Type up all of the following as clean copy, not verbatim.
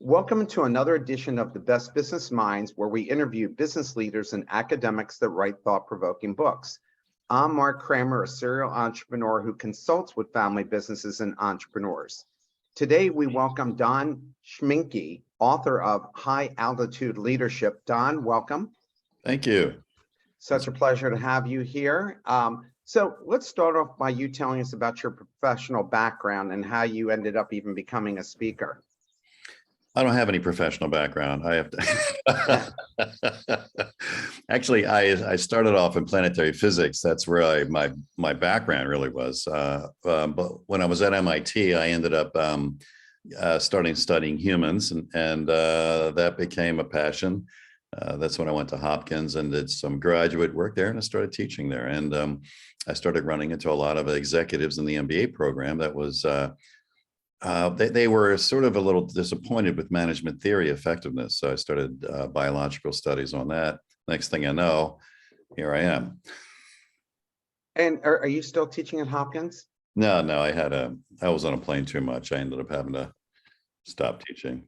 Welcome to another edition of the Best Business Minds, where we interview business leaders and academics that write thought-provoking books. I'm Marc Kramer, a serial entrepreneur who consults with family businesses and entrepreneurs. Today, we welcome Don Schmincke, author of High Altitude Leadership. Don, welcome. Thank you. Such a pleasure to have you here. So let's start off by you telling us about your professional background and how you ended up even becoming a speaker. I don't have any professional background. I have to. Actually, I started off in planetary physics. That's where my background really was. But when I was at MIT, I ended up starting studying humans, and that became a passion. That's when I went to Hopkins and did some graduate work there, and I started teaching there. And I started running into a lot of executives in the MBA program. That was they were sort of a little disappointed with management theory effectiveness. So I started biological studies on that. Next thing I know, here I am. And are you still teaching at Hopkins? No, I was on a plane too much. I ended up having to stop teaching.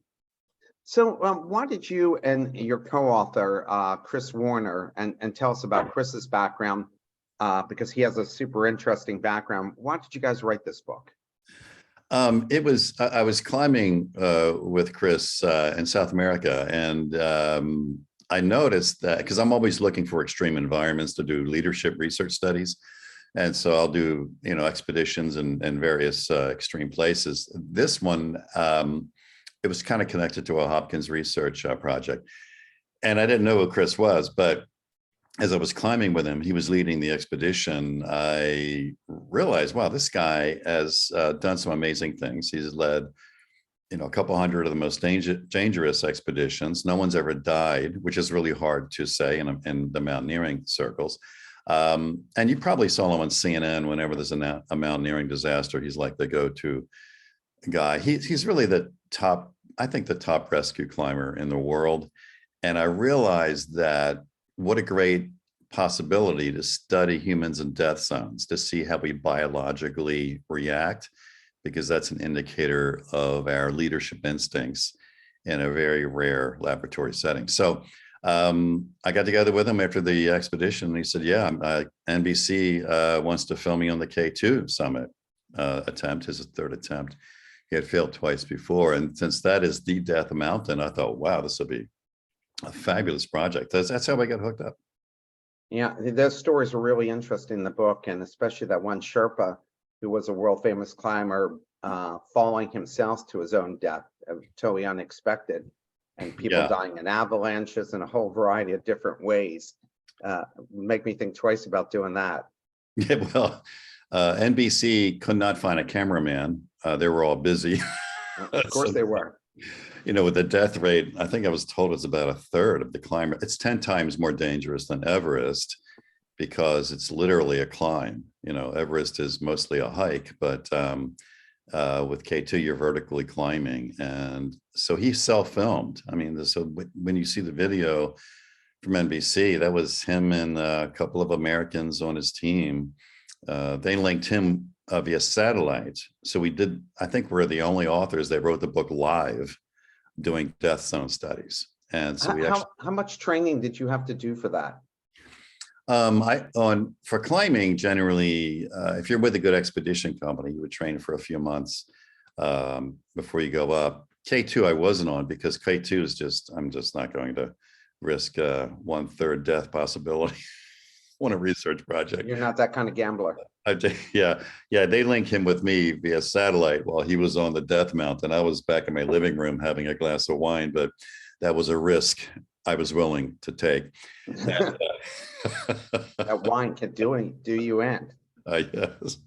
So why did you and your co-author, Chris Warner, and tell us about Chris's background, because he has a super interesting background. Why did you guys write this book? I was climbing with Chris in South America, and I noticed that because I'm always looking for extreme environments to do leadership research studies. And so I'll do, expeditions in various extreme places. This one, it was kind of connected to a Hopkins research project. And I didn't know who Chris was, but as I was climbing with him, he was leading the expedition. I realized, wow, this guy has done some amazing things. He's led, a couple hundred of the most dangerous expeditions. No one's ever died, which is really hard to say in the mountaineering circles. And you probably saw him on CNN whenever there's a mountaineering disaster. He's like the go-to guy. He's really the top rescue climber in the world. And I realized that what a great possibility to study humans in death zones, to see how we biologically react, because that's an indicator of our leadership instincts in a very rare laboratory setting. So I got together with him after the expedition, and he said, yeah, NBC wants to film me on the K2 summit attempt, his third attempt. He had failed twice before. And since that is the death mountain, I thought, wow, this will be a fabulous project. That's how I got hooked up. Yeah, those stories were really interesting in the book, and especially that one Sherpa who was a world famous climber falling himself to his own death, totally unexpected, and people dying in avalanches in a whole variety of different ways. Make me think twice about doing that. Yeah, well, NBC could not find a cameraman. They were all busy. Of course they were. With the death rate, I think I was told it's about a third of the climber. It's 10 times more dangerous than Everest because it's literally a climb. Everest is mostly a hike, but with K2, you're vertically climbing. And so he self-filmed. So when you see the video from NBC, that was him and a couple of Americans on his team. They linked him via satellite. So I think we're the only authors that wrote the book live doing death zone studies. And so how much training did you have to do for that? For climbing, generally, if you're with a good expedition company, you would train for a few months before you go up. K2 I wasn't on, because K2 is I'm just not going to risk 1/3 death possibility on a research project. You're not that kind of gambler. Yeah. They link him with me via satellite while he was on the death mountain. I was back in my living room having a glass of wine, but that was a risk I was willing to take. That wine can do you in. Yes.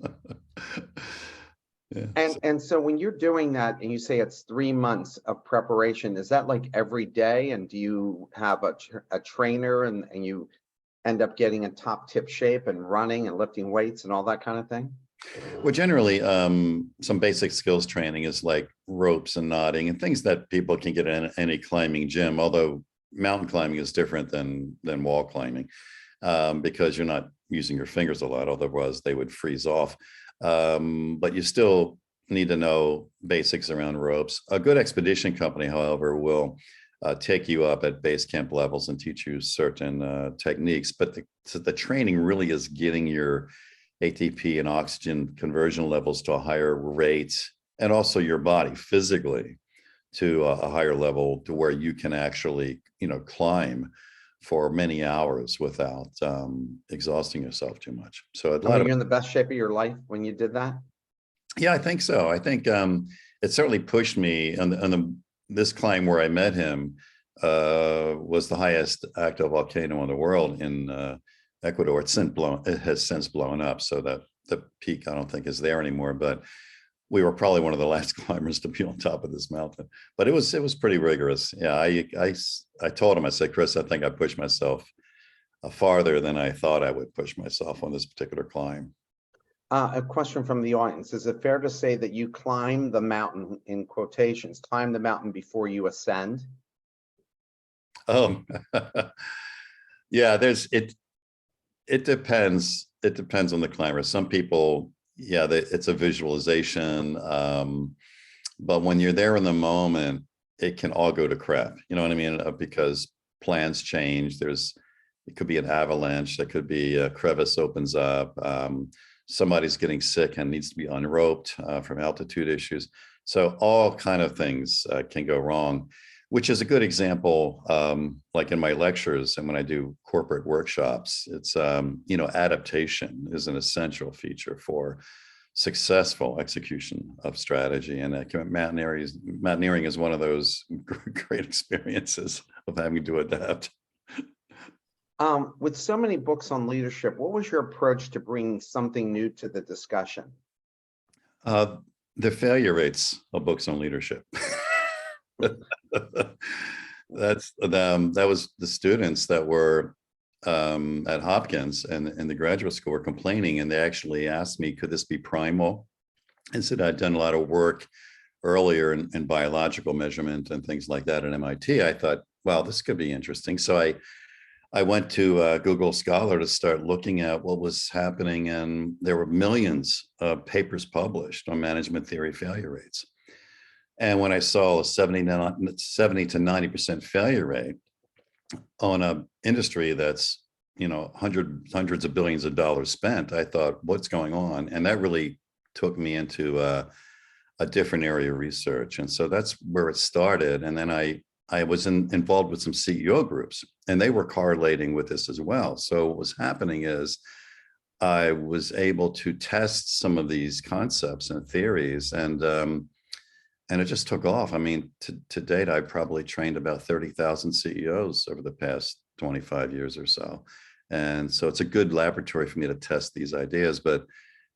Yeah. And so when you're doing that and you say it's 3 months of preparation, is that like every day? And do you have a trainer and you end up getting in top tip shape and running and lifting weights and all that kind of thing? Well, generally, some basic skills training is like ropes and knotting and things that people can get in any climbing gym, although mountain climbing is different than wall climbing because you're not using your fingers a lot, otherwise they would freeze off. But you still need to know basics around ropes. A good expedition company, however, will take you up at base camp levels and teach you certain techniques. But the training really is getting your ATP and oxygen conversion levels to a higher rate, and also your body physically to a higher level, to where you can actually, climb for many hours without exhausting yourself too much. So a And were lot of, you in the best shape of your life when you did that? yeah, I think so. I think it certainly pushed me on this climb where I met him was the highest active volcano in the world in Ecuador. It has since blown up, so that the peak I don't think is there anymore. But we were probably one of the last climbers to be on top of this mountain. But it was pretty rigorous. Yeah, I told him, I said, Chris, I think I pushed myself farther than I thought I would push myself on this particular climb. A question from the audience. Is it fair to say that you climb the mountain, in quotations, climb the mountain before you ascend? Oh, yeah, it depends. It depends on the climber. Some people, yeah, it's a visualization. But when you're there in the moment, it can all go to crap. You know what I mean? Because plans change. It could be an avalanche. There could be a crevice opens up. Somebody's getting sick and needs to be unroped from altitude issues. So all kind of things can go wrong, which is a good example, like in my lectures and when I do corporate workshops. It's, adaptation is an essential feature for successful execution of strategy. And mountaineering is one of those great experiences of having to adapt. With so many books on leadership, what was your approach to bringing something new to the discussion? The failure rates of books on leadership. That was the students that were at Hopkins and in the graduate school were complaining, and they actually asked me, could this be primal? And said I'd done a lot of work earlier in biological measurement and things like that at MIT. I thought, well, this could be interesting. So I went to Google Scholar to start looking at what was happening, and there were millions of papers published on management theory failure rates. And when I saw a 70 to 90% failure rate on an industry that's, hundreds of billions of dollars spent, I thought, what's going on? And that really took me into a different area of research. And so that's where it started. And then I was involved with some CEO groups, and they were correlating with this as well. So what was happening is I was able to test some of these concepts and theories, and it just took off. I mean, to date, I probably trained about 30,000 CEOs over the past 25 years or so. And so it's a good laboratory for me to test these ideas. But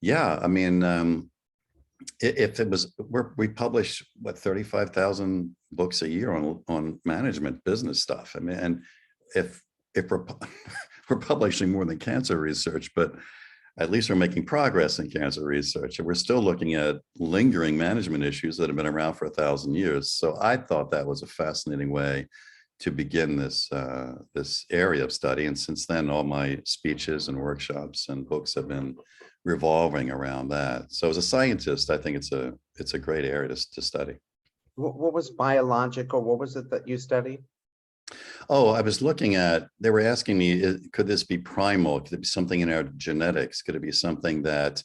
yeah, I mean, if it was, we publish what, 35,000 books a year on management business stuff. I mean, and if we're we're publishing more than cancer research, but at least we're making progress in cancer research, and we're still looking at lingering management issues that have been around for 1,000 years. So I thought that was a fascinating way to begin this this area of study. And since then, all my speeches and workshops and books have been revolving around that. So as a scientist, I think it's a great area to study. What was biological? What was it that you studied? Oh, I was looking at, they were asking me, could this be primal? Could it be something in our genetics? Could it be something that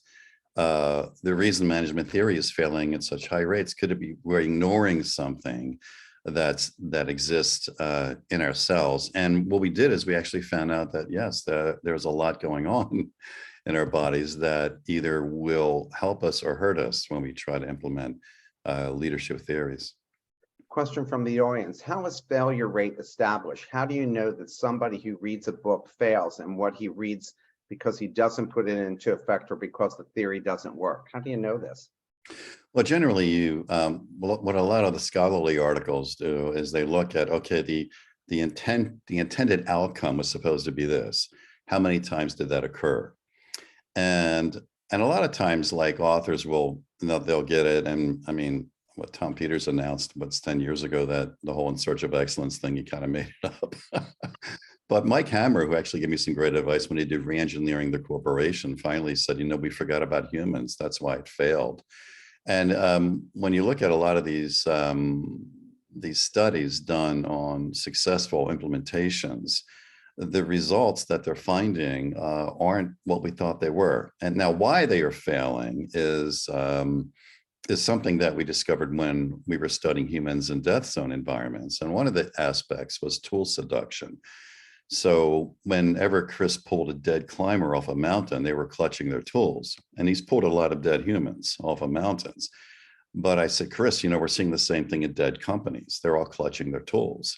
the reason management theory is failing at such high rates? Could it be we're ignoring something that exists in our cells? And what we did is we actually found out that, yes, there's a lot going on in our bodies that either will help us or hurt us when we try to implement leadership theories. Question from the audience. How is failure rate established? How do you know that somebody who reads a book fails and what he reads because he doesn't put it into effect or because the theory doesn't work? How do you know this? Well, generally, what a lot of the scholarly articles do is they look at, okay, the intended outcome was supposed to be this. How many times did that occur? And a lot of times, like authors will, they'll get it. And I mean, what Tom Peters announced, what's 10 years ago, that the whole In Search of Excellence thing, he kind of made it up. But Mike Hammer, who actually gave me some great advice when he did re-engineering the corporation, finally said, we forgot about humans. That's why it failed. And when you look at a lot of these studies done on successful implementations, the results that they're finding aren't what we thought they were. And now why they are failing is something that we discovered when we were studying humans in death zone environments. And one of the aspects was tool seduction. So whenever Chris pulled a dead climber off a mountain, they were clutching their tools. And he's pulled a lot of dead humans off of mountains. But I said, Chris, we're seeing the same thing in dead companies. They're all clutching their tools.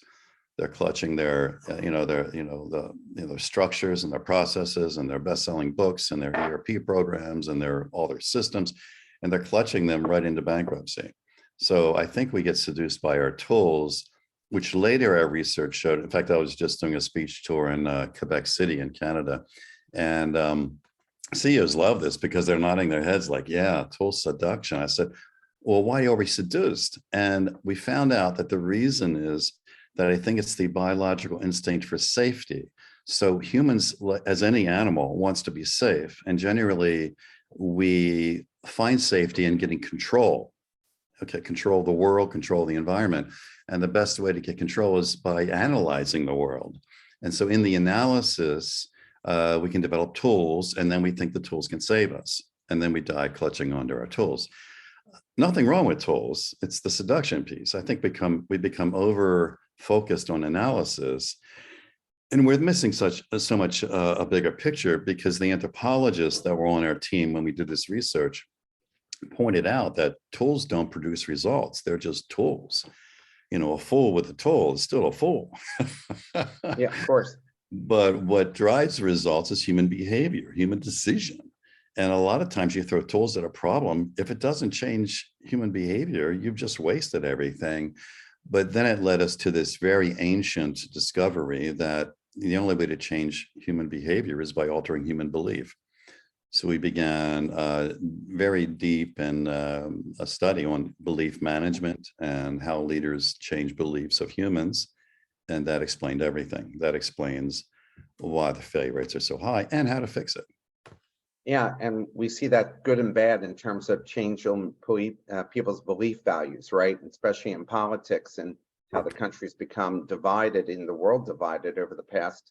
They're clutching their, their structures and their processes and their best-selling books and their ERP programs and all their systems, and they're clutching them right into bankruptcy. So I think we get seduced by our tools, which later our research showed. In fact, I was just doing a speech tour in Quebec City in Canada, and CEOs love this because they're nodding their heads like, yeah, tool seduction. I said, well, why are we seduced? And we found out that the reason is that I think it's the biological instinct for safety. So humans, as any animal, wants to be safe. And generally, we find safety in getting control. Okay, control the world, control the environment. And the best way to get control is by analyzing the world. And so in the analysis, we can develop tools, and then we think the tools can save us. And then we die clutching onto our tools. Nothing wrong with tools. It's the seduction piece. I think we become over focused on analysis, and we're missing so much a bigger picture, because the anthropologists that were on our team when we did this research pointed out that tools don't produce results. They're just tools. A fool with a tool is still a fool. Yeah, of course. But what drives results is human behavior, human decision. And a lot of times you throw tools at a problem. If it doesn't change human behavior, you've just wasted everything. But then it led us to this very ancient discovery that the only way to change human behavior is by altering human belief. So we began very deep in a study on belief management and how leaders change beliefs of humans. And that explained everything. That explains why the failure rates are so high and how to fix it. Yeah, and we see that good and bad in terms of changing people's belief values, right? Especially in politics, and how the country's become divided, in the world divided over the past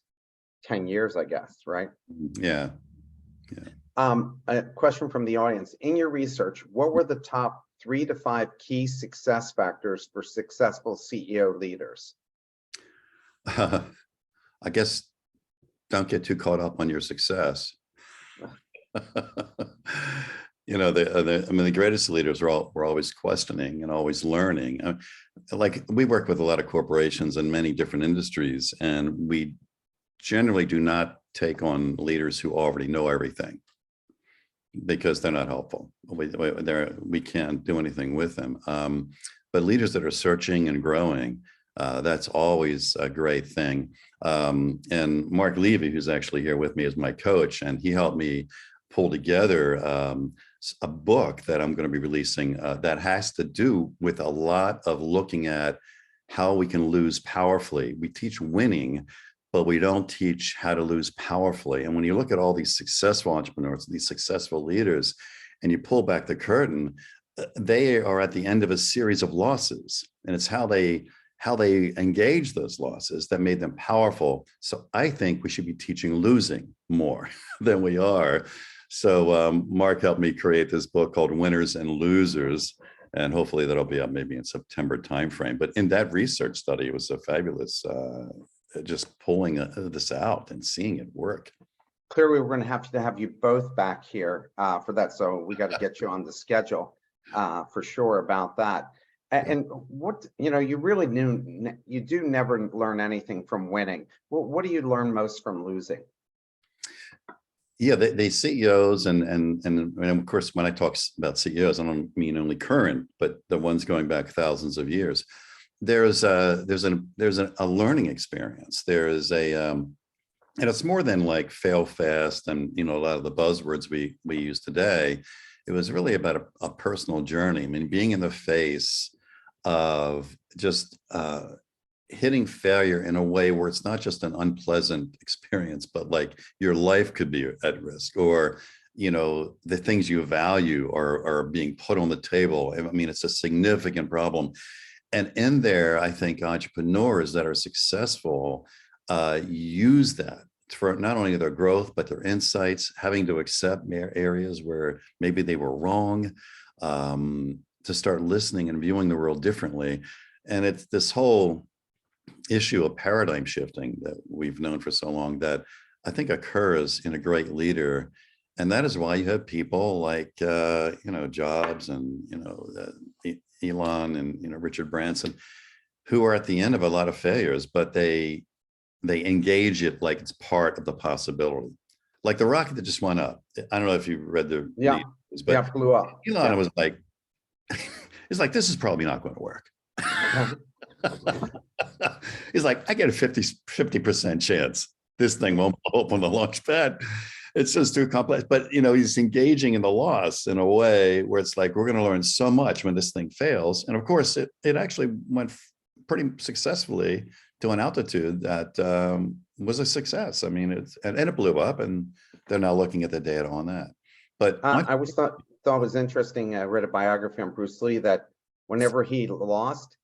10 years, I guess, right? Yeah. A question from the audience. In your research, what were the top 3 to 5 key success factors for successful CEO leaders? I guess don't get too caught up on your success. The greatest leaders were always questioning and always learning. Like, we work with a lot of corporations in many different industries, and we generally do not take on leaders who already know everything, because they're not helpful. We can't do anything with them. But leaders that are searching and growing, that's always a great thing. And Mark Levy, who's actually here with me, is my coach, and he helped me pull together a book that I'm going to be releasing that has to do with a lot of looking at how we can lose powerfully. We teach winning, but we don't teach how to lose powerfully. And when you look at all these successful entrepreneurs, these successful leaders, and you pull back the curtain, they are at the end of a series of losses, and it's how they engage those losses that made them powerful. So I think we should be teaching losing more than we are. So Mark helped me create this book called Winners and Losers, and hopefully that'll be up maybe in September timeframe. But in that research study, it was so fabulous, just pulling this out and seeing it work. Clearly, we're going to have you both back here for that. So we got to get you on the schedule for sure about that. And what, you really you do never learn anything from winning. What do you learn most from losing? Yeah, the CEOs and of course, when I talk about CEOs, I don't mean only current, but the ones going back thousands of years. There's a learning experience. There is and it's more than like fail fast and a lot of the buzzwords we use today. It was really about a personal journey. I mean, being in the face of just hitting failure in a way where it's not just an unpleasant experience, but like your life could be at risk, or the things you value are being put on the table. I mean, it's a significant problem. And in there, I think entrepreneurs that are successful use that for not only their growth, but their insights, having to accept areas where maybe they were wrong, to start listening and viewing the world differently. And it's this whole issue of paradigm shifting that we've known for so long that I think occurs in a great leader. And that is why you have people like, Jobs and, Elon and, Richard Branson, who are at the end of a lot of failures, but they engage it like it's part of the possibility. Like the rocket that just went up. I don't know if you read the news, but blew up. Elon was like, it's like, this is probably not going to work. He's like, I get a 50% chance this thing won't blow up on the launch pad. It's just too complex. But he's engaging in the loss in a way where it's like, we're going to learn so much when this thing fails. And of course, it actually went pretty successfully to an altitude that was a success. I mean, and it blew up, and they're now looking at the data on that. But I always thought it was interesting. I read a biography on Bruce Lee that whenever he lost,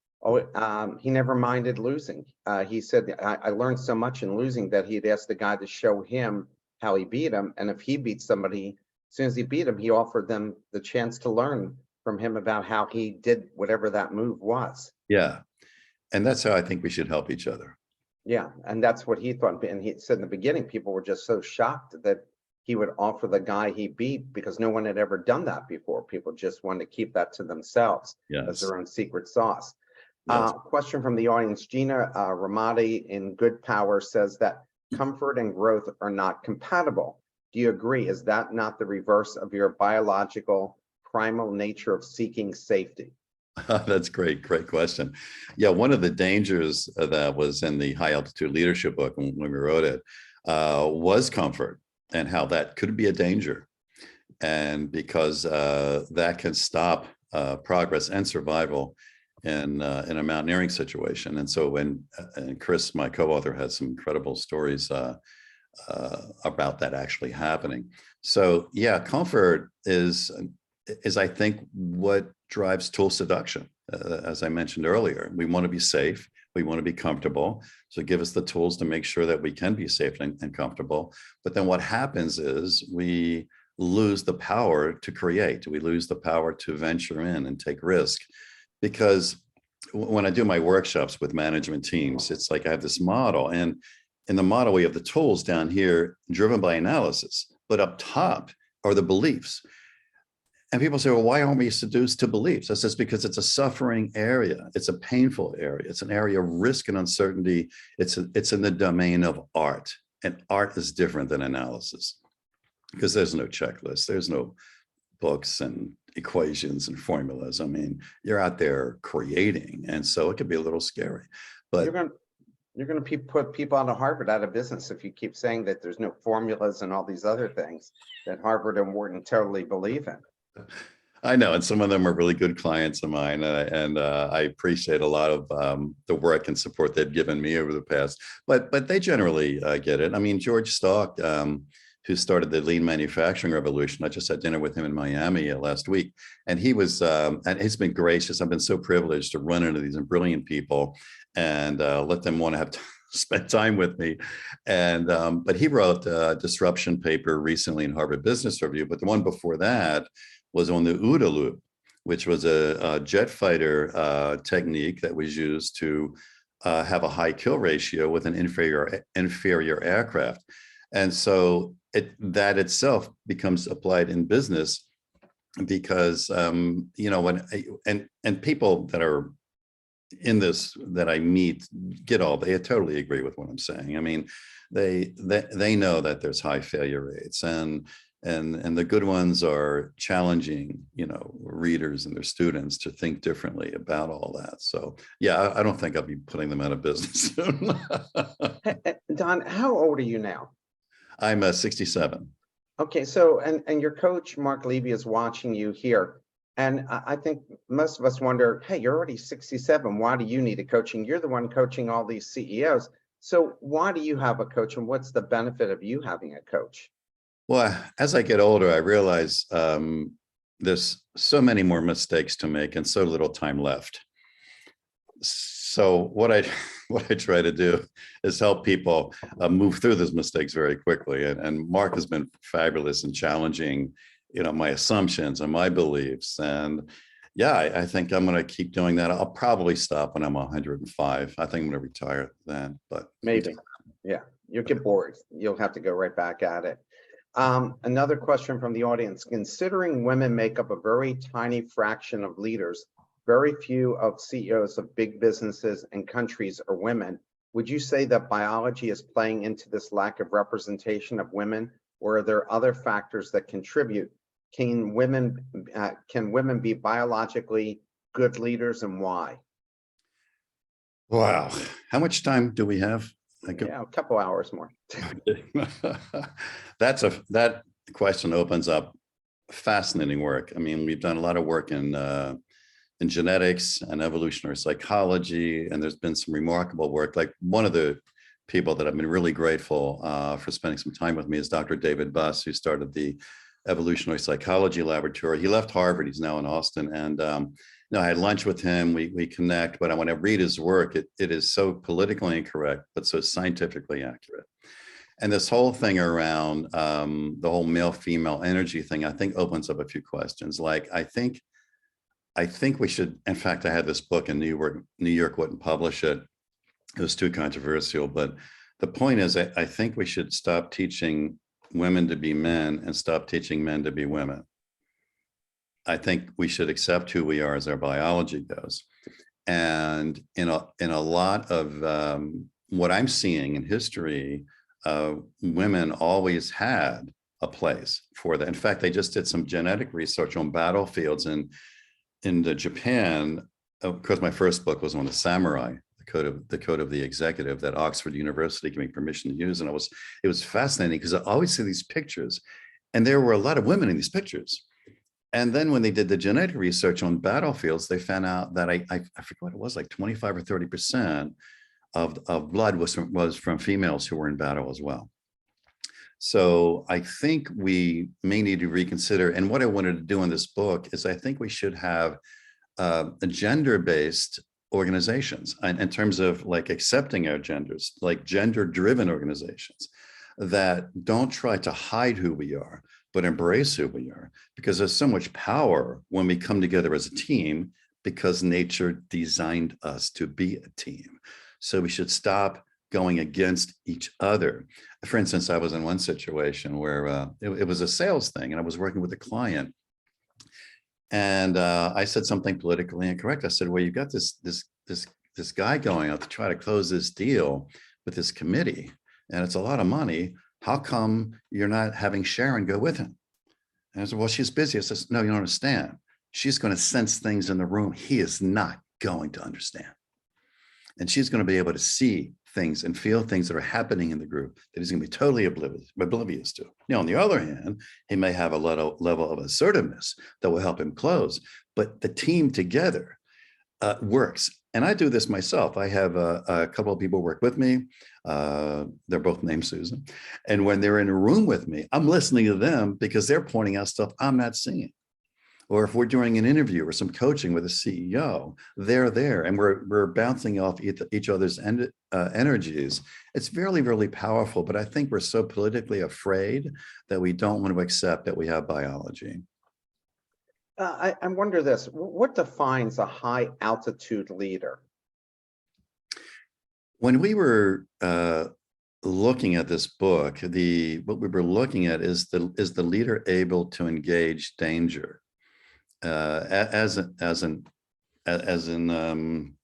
he never minded losing. He said, I learned so much in losing that he'd ask the guy to show him how he beat him. And if he beat somebody, as soon as he beat him, he offered them the chance to learn from him about how he did whatever that move was. Yeah. And that's how I think we should help each other. Yeah. And that's what he thought. And he said in the beginning, people were just so shocked that he would offer the guy he beat because no one had ever done that before. People just wanted to keep that to themselves as their own secret sauce. Yes. Question from the audience. Gina Ramadi in Good Power says that comfort and growth are not compatible. Do you agree? Is that not the reverse of your biological primal nature of seeking safety? That's great. Great question. Yeah, one of the dangers that was in the high altitude leadership book when we wrote it was comfort, and how that could be a danger. And because that can stop progress and survival in a mountaineering situation. And so and Chris, my co-author, had some incredible stories about that actually happening. So yeah, comfort is I think what drives tool seduction. As I mentioned earlier, we want to be safe. We want to be comfortable. So give us the tools to make sure that we can be safe and comfortable. But then what happens is we lose the power to create. We lose the power to venture in and take risk. Because when I do my workshops with management teams, it's like I have this model, and in the model, we have the tools down here driven by analysis, but up top are the beliefs. And people say, well, why aren't we seduced to beliefs? I says, because it's a suffering area. It's a painful area. It's an area of risk and uncertainty. It's in the domain of art, and art is different than analysis because there's no checklist. There's no books and equations and formulas. I mean, you're out there creating, and so it could be a little scary. But you're going to put people out of Harvard out of business if you keep saying that there's no formulas and all these other things that Harvard and Wharton totally believe in. I know, and some of them are really good clients of mine, and I appreciate a lot of the work and support they've given me over the past. But they generally get it. I mean, George Stalk, who started the lean manufacturing revolution. I just had dinner with him in Miami last week, and he was, and he's been gracious. I've been so privileged to run into these brilliant people and let them want to have spend time with me. And but he wrote a disruption paper recently in Harvard Business Review. But the one before that was on the OODA loop, which was a jet fighter technique that was used to have a high kill ratio with an inferior aircraft. And so that itself becomes applied in business because, when people that are in this that I meet they totally agree with what I'm saying. I mean, they know that there's high failure rates, and the good ones are challenging, readers and their students to think differently about all that. So yeah, I don't think I'll be putting them out of business soon. Don, how old are you now? I'm 67. Okay, so and your coach Mark Levy is watching you here. And I think most of us wonder, hey, you're already 67. Why do you need a coaching? You're the one coaching all these CEOs. So why do you have a coach, and what's the benefit of you having a coach? Well, as I get older, I realize there's so many more mistakes to make and so little time left. So what I what I try to do is help people move through those mistakes very quickly. And Mark has been fabulous in challenging, my assumptions and my beliefs. And yeah, I think I'm going to keep doing that. I'll probably stop when I'm 105. I think I'm going to retire then, but Maybe. Yeah, you'll get bored. You'll have to go right back at it. Another question from the audience. Considering women make up a very tiny fraction of leaders, very few of CEOs of big businesses and countries are women, would you say that biology is playing into this lack of representation of women, or are there other factors that contribute? Can women be biologically good leaders, and why? wow. How much time do we have? Yeah, a couple hours more. That question opens up fascinating work. I mean, we've done a lot of work in genetics and evolutionary psychology, and there's been some remarkable work. Like, one of the people that I've been really grateful for spending some time with me is Dr. David Buss, who started the evolutionary psychology laboratory. He left Harvard. He's now in Austin, and I had lunch with him. We connect, but when I read his work, it is so politically incorrect, but so scientifically accurate. And this whole thing around the whole male-female energy thing, I think opens up a few questions. Like, I think we should, in fact, I had this book in New York wouldn't publish it. It was too controversial, but the point is, I think we should stop teaching women to be men and stop teaching men to be women. I think we should accept who we are as our biology goes. And in a lot of what I'm seeing in history, women always had a place for that. In fact, they just did some genetic research on battlefields in Japan. Of course, my first book was on the samurai, the code of the executive that Oxford University gave me permission to use. And it was fascinating because I always see these pictures, and there were a lot of women in these pictures. And then when they did the genetic research on battlefields, they found out that I forget what it was, like 25 or 30% of blood was from females who were in battle as well. So I think we may need to reconsider. And what I wanted to do in this book is, I think we should have a gender-based organizations in terms of like accepting our genders, like gender-driven organizations that don't try to hide who we are, but embrace who we are, because there's so much power when we come together as a team, because nature designed us to be a team. So we should stop going against each other. For instance, I was in one situation where it was a sales thing, and I was working with a client, and I said something politically incorrect. I said, well, you've got this guy going out to try to close this deal with this committee, and it's a lot of money. How come you're not having Sharon go with him? And I said, well, she's busy. I said, no, you don't understand. She's going to sense things in the room he is not going to understand. And she's going to be able to see things and feel things that are happening in the group that he's going to be totally oblivious to. Now, on the other hand, he may have a level of assertiveness that will help him close, but the team together works. And I do this myself. I have a couple of people work with me. They're both named Susan. And when they're in a room with me, I'm listening to them because they're pointing out stuff I'm not seeing. Or if we're doing an interview or some coaching with a CEO, they're there and we're bouncing off each other's energies. It's really, really powerful. But I think we're so politically afraid that we don't want to accept that we have biology. I wonder this, what defines a high altitude leader? When we were looking at this book, what we were looking at is the leader able to engage danger? As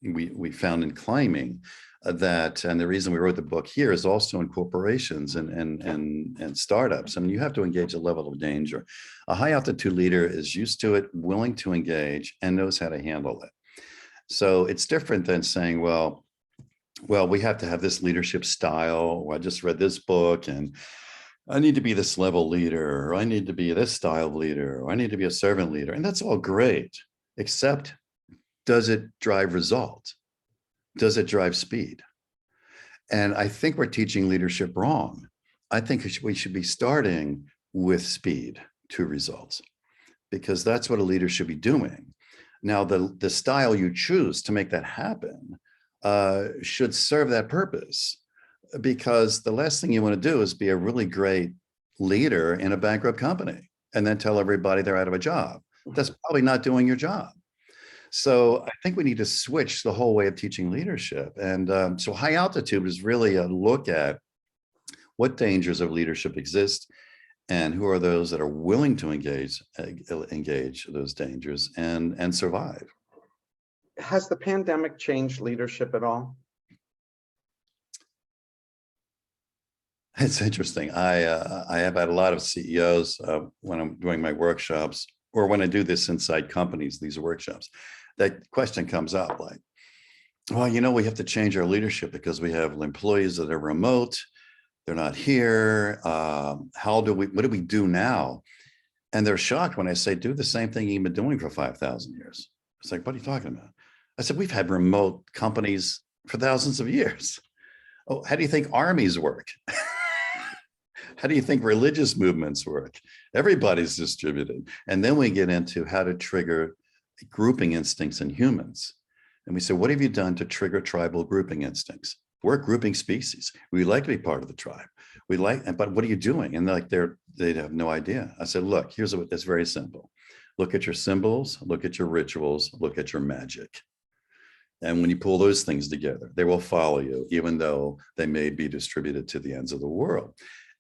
we found in climbing that, and the reason we wrote the book here is also in corporations and startups. I mean, you have to engage a level of danger. A high altitude leader is used to it, willing to engage, and knows how to handle it. So it's different than saying, well, we have to have this leadership style, or I just read this book and I need to be this level leader, or I need to be this style of leader, or I need to be a servant leader. And that's all great, except does it drive results? Does it drive speed? And I think we're teaching leadership wrong. I think we should be starting with speed to results, because that's what a leader should be doing. Now, the style you choose to make that happen should serve that purpose, because the last thing you want to do is be a really great leader in a bankrupt company and then tell everybody they're out of a job. That's probably not doing your job. So I think we need to switch the whole way of teaching leadership. And so high altitude is really a look at what dangers of leadership exist and who are those that are willing to engage those dangers and survive. Has the pandemic changed leadership at all? It's interesting. I have had a lot of CEOs when I'm doing my workshops, or when I do this inside companies, these workshops, that question comes up like, well, you know, we have to change our leadership because we have employees that are remote. They're not here. What do we do now? And they're shocked when I say, do the same thing you've been doing for 5,000 years. It's like, what are you talking about? I said, we've had remote companies for thousands of years. Oh, how do you think armies work? How do you think religious movements work? Everybody's distributed. And then we get into how to trigger grouping instincts in humans. And we say, what have you done to trigger tribal grouping instincts? We're a grouping species. We like to be part of the tribe. But what are you doing? And they have no idea. I said, look, it's very simple. Look at your symbols, look at your rituals, look at your magic. And when you pull those things together, they will follow you, even though they may be distributed to the ends of the world.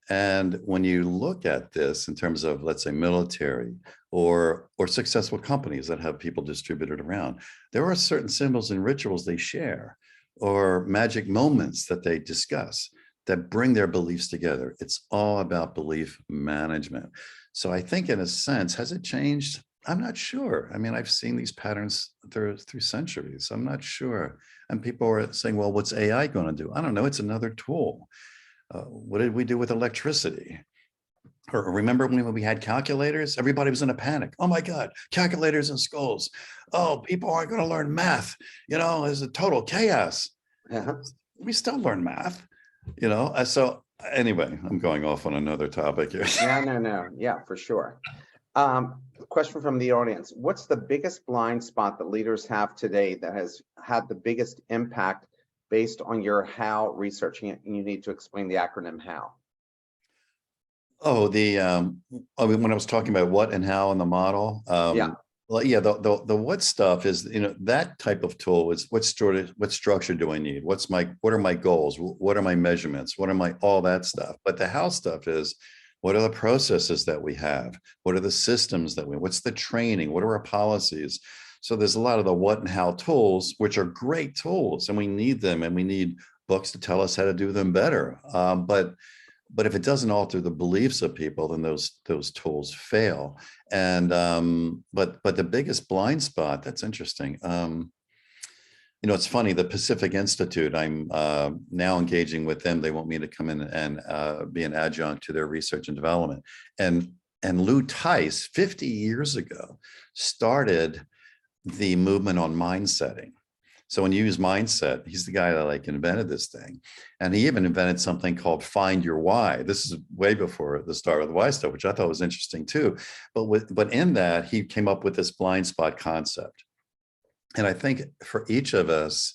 And when you look at this in terms of, let's say, military or successful companies that have people distributed around, there are certain symbols and rituals they share, or magic moments that they discuss that bring their beliefs together. It's all about belief management. So I think in a sense, has it changed? I'm not sure. I mean, I've seen these patterns through centuries. I'm not sure. And people are saying, well, what's AI going to do? I don't know. It's another tool. What did we do with electricity? Or remember when we had calculators? Everybody was in a panic. Oh my God, calculators in schools. Oh, people aren't going to learn math. You know, it's a total chaos. We still learn math, you know? So anyway, I'm going off on another topic here. No. Yeah, for sure. Question from the audience. What's the biggest blind spot that leaders have today that has had the biggest impact based on your how researching it? And you need to explain the acronym how. Oh, when I was talking about what and how in the model, Yeah. well, yeah, the what stuff is, you know, that type of tool is what structure do I need? What are my goals? What are my measurements? All that stuff. But the how stuff is, what are the processes that we have? What are the systems what's the training? What are our policies? So there's a lot of the what and how tools, which are great tools, and we need them, and we need books to tell us how to do them better. But if it doesn't alter the beliefs of people, then those tools fail. And but the biggest blind spot, that's interesting. You know, it's funny, the Pacific Institute, I'm now engaging with them. They want me to come in and be an adjunct to their research and development. And Lou Tice, 50 years ago, started the movement on mind setting. So when you use mindset, he's the guy that like invented this thing. And he even invented something called Find Your Why. This is way before the start of the why stuff, which I thought was interesting too. But in that, he came up with this blind spot concept. And I think for each of us,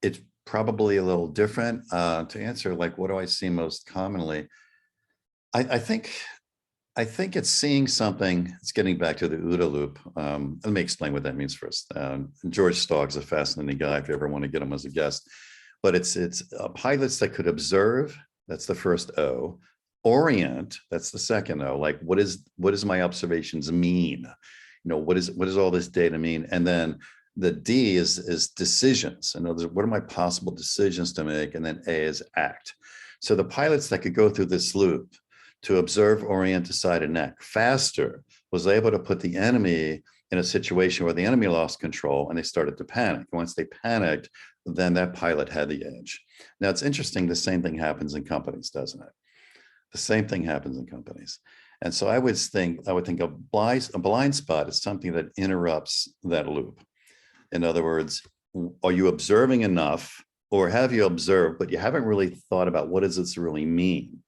it's probably a little different. To answer, like, what do I see most commonly? I think it's seeing something. It's getting back to the OODA loop. Let me explain what that means first. George Stogg's a fascinating guy if you ever want to get him as a guest. But it's pilots that could observe. That's the first O. Orient. That's the second O. Like, what does my observations mean? You know, what does all this data mean? And then the D is decisions. In other words, what are my possible decisions to make? And then A is act. So the pilots that could go through this loop to observe, orient, decide, and act faster was able to put the enemy in a situation where the enemy lost control and they started to panic. Once they panicked, then that pilot had the edge. Now, it's interesting, the same thing happens in companies, doesn't it? The same thing happens in companies. And so I would think a blind spot is something that interrupts that loop. In other words, are you observing enough, or have you observed, but you haven't really thought about what does this really mean?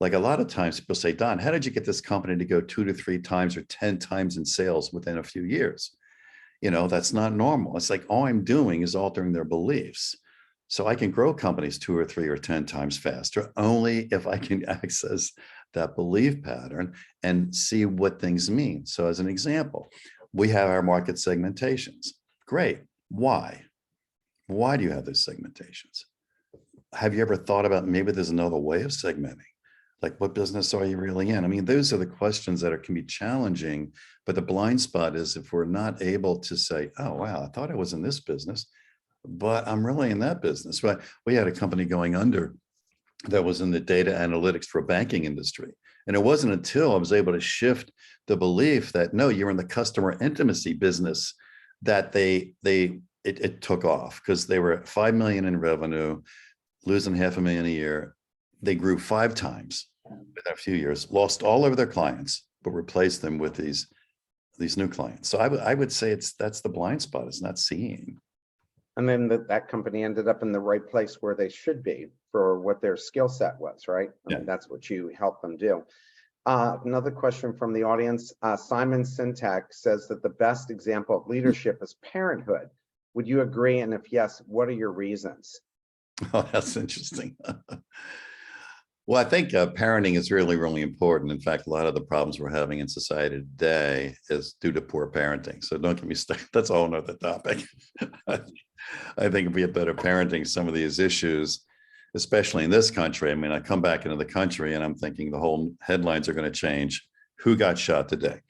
Like a lot of times people say, Don, how did you get this company to go 2 to 3 times or 10 times in sales within a few years? That's not normal. It's like all I'm doing is altering their beliefs. So I can grow companies 2 or 3 or 10 times faster only if I can access that belief pattern and see what things mean. So as an example, we have our market segmentations. Great. Why? Why do you have those segmentations? Have you ever thought about maybe there's another way of segmenting? Like, what business are you really in? I mean, those are the questions that can be challenging, but the blind spot is if we're not able to say, oh, wow, I thought I was in this business, but I'm really in that business. But we had a company going under that was in the data analytics for banking industry. And it wasn't until I was able to shift the belief that, no, you're in the customer intimacy business, that it took off, because they were at 5 million in revenue, losing $500,000 a year. They grew 5 times within a few years, lost all of their clients, but replaced them with these new clients. So I would say that's the blind spot, is not seeing. And then that company ended up in the right place where they should be for what their skill set was, right? I mean, that's what you help them do. Another question from the audience. Simon Syntax says that the best example of leadership is parenthood. Would you agree? And if yes, what are your reasons? Oh, that's interesting. Well, I think parenting is really, really important. In fact, a lot of the problems we're having in society today is due to poor parenting. So don't get me started. That's a whole nother topic. I think if we had better parenting, some of these issues, especially in this country, I mean, I come back into the country and I'm thinking the whole headlines are going to change. Who got shot today?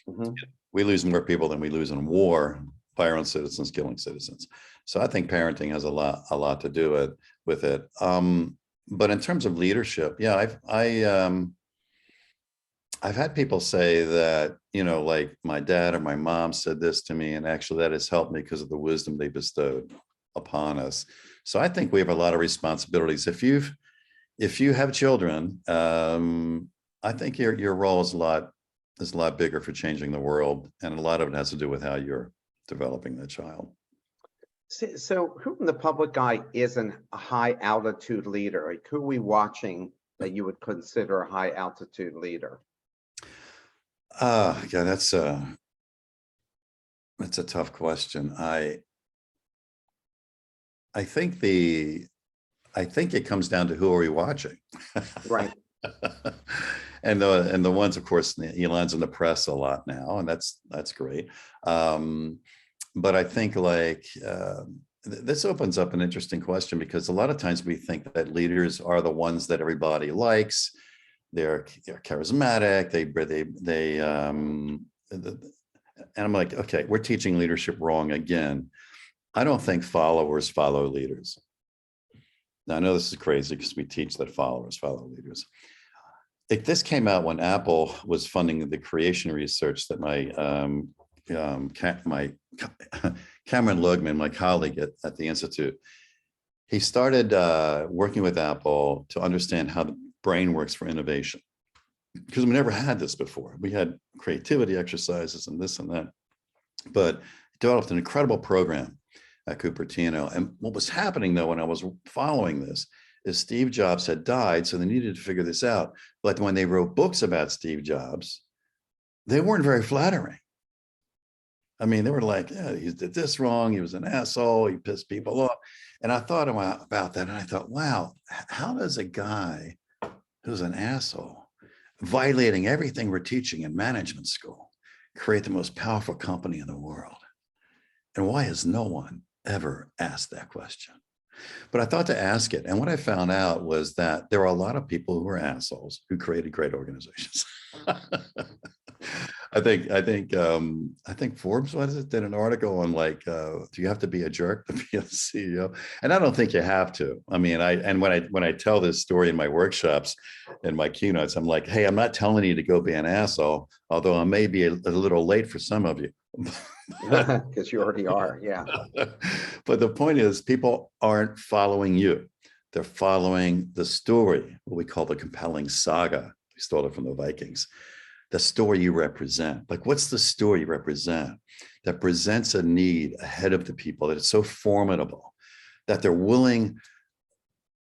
Mm-hmm. We lose more people than we lose in war by our own citizens killing citizens. So I think parenting has a lot to do with it. But in terms of leadership, yeah, I've had people say that, like my dad or my mom said this to me, and actually that has helped me because of the wisdom they bestowed upon us. So I think we have a lot of responsibilities. If you have children, I think your role is a lot bigger for changing the world, and a lot of it has to do with how you're developing the child. So who in the public eye isn't a high altitude leader? Like, who are we watching that you would consider a high altitude leader? Yeah, that's a tough question. I think it comes down to who are we watching, right? and the ones, of course, Elon's in the press a lot now, and that's great. But I think this opens up an interesting question, because a lot of times we think that leaders are the ones that everybody likes. They're charismatic. And I'm like, okay, we're teaching leadership wrong again. I don't think followers follow leaders. Now, I know this is crazy because we teach that followers follow leaders. This came out when Apple was funding the creation research that my Cameron Lugman, my colleague at the Institute, he started working with Apple to understand how the brain works for innovation, because we never had this before. We had creativity exercises and this and that, but he developed an incredible program at Cupertino. And what was happening, though, when I was following this, is Steve Jobs had died, so they needed to figure this out. But when they wrote books about Steve Jobs, they weren't very flattering. I mean, they were like, yeah, he did this wrong. He was an asshole. He pissed people off. And I thought about that. And I thought, wow, how does a guy who's an asshole, violating everything we're teaching in management school, create the most powerful company in the world? And why has no one ever asked that question? But I thought to ask it. And what I found out was that there are a lot of people who are assholes who created great organizations. I think Forbes, did an article on do you have to be a jerk to be a CEO? And I don't think you have to. I mean, when I tell this story in my workshops and my keynotes, I'm like, hey, I'm not telling you to go be an asshole, although I may be a little late for some of you. Because you already are, yeah. But the point is, people aren't following you. They're following the story, what we call the compelling saga. We stole it from the Vikings. The story you represent. Like, what's the story you represent that presents a need ahead of the people, that it's so formidable that they're willing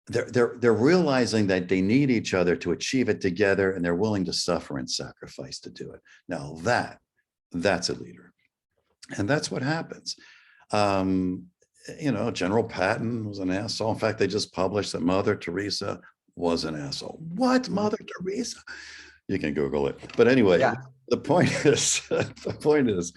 they're realizing that they need each other to achieve it together, and they're willing to suffer and sacrifice to do it. Now that's a leader, and that's what happens. General Patton was an asshole. In fact, they just published that Mother Teresa was an asshole. What? Mother Teresa? You can Google it. But anyway, Yeah. the point is,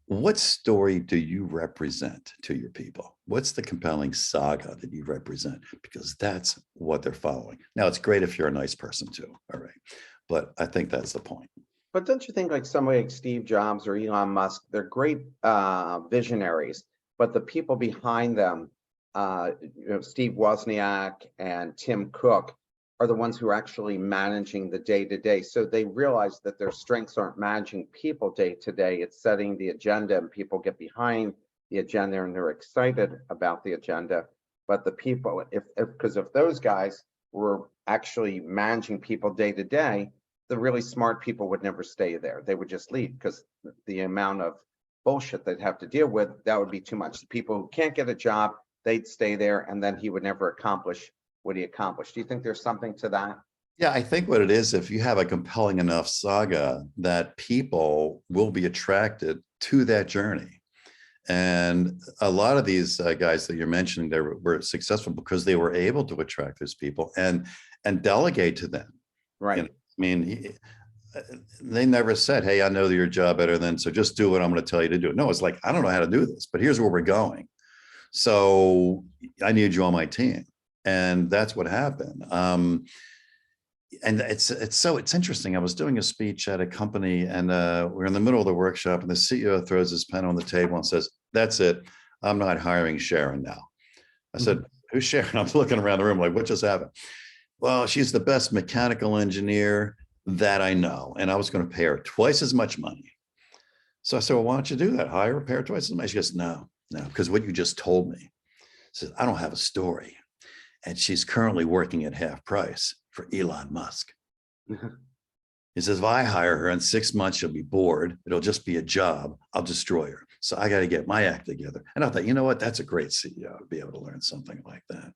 what story do you represent to your people? What's the compelling saga that you represent? Because that's what they're following. Now, it's great if you're a nice person too, all right? But I think that's the point. But don't you think like somebody like Steve Jobs or Elon Musk, they're great visionaries, but the people behind them, Steve Wozniak and Tim Cook, are the ones who are actually managing the day-to-day. So they realize that their strengths aren't managing people day-to-day, it's setting the agenda, and people get behind the agenda and they're excited about the agenda. But the people, because if those guys were actually managing people day-to-day, the really smart people would never stay there. They would just leave, because the amount of bullshit they'd have to deal with, that would be too much. The people who can't get a job, they'd stay there, and then he would never accomplish what he accomplished. Do you think there's something to that? Yeah, I think what it is, if you have a compelling enough saga, that people will be attracted to that journey. And a lot of these guys that you're mentioning, they were successful because they were able to attract those people and delegate to them. Right. I mean, they never said, hey, I know your job better than, so just do what I'm going to tell you to do. No, it's like, I don't know how to do this, but here's where we're going. So I need you on my team. And that's what happened. And it's interesting. I was doing a speech at a company, and we're in the middle of the workshop, and the CEO throws his pen on the table and says, that's it. I'm not hiring Sharon now. I said, who's Sharon? I'm looking around the room like, what just happened? Well, she's the best mechanical engineer that I know, and I was going to pay her twice as much money. So I said, well, why don't you do that? Hire her, pay her twice as much. She goes, no, because what you just told me. Says, I don't have a story. And she's currently working at half price for Elon Musk. He says, if I hire her in 6 months, she'll be bored. It'll just be a job. I'll destroy her. So I got to get my act together. And I thought, you know what? That's a great CEO to be able to learn something like that.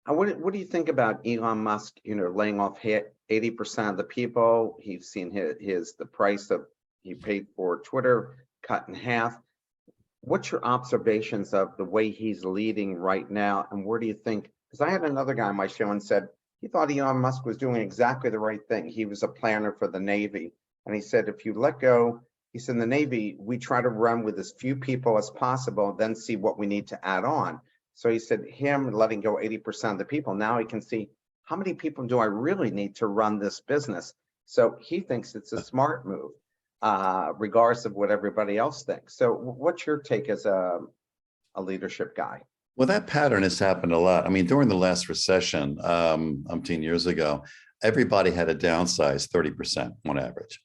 What do you think about Elon Musk, laying off 80% of the people? He's seen the price of he paid for Twitter cut in half. What's your observations of the way he's leading right now? And where do you think, because I had another guy on my show and said he thought Elon Musk was doing exactly the right thing. He was a planner for the Navy. And he said, if you let go, he said, in the Navy, we try to run with as few people as possible, then see what we need to add on. So he said him letting go 80% of the people, now he can see how many people do I really need to run this business. So he thinks it's a smart move, regardless of what everybody else thinks. So what's your take as a leadership guy? Well, that pattern has happened a lot. I mean, during the last recession, 10 years ago, everybody had to downsize 30% on average.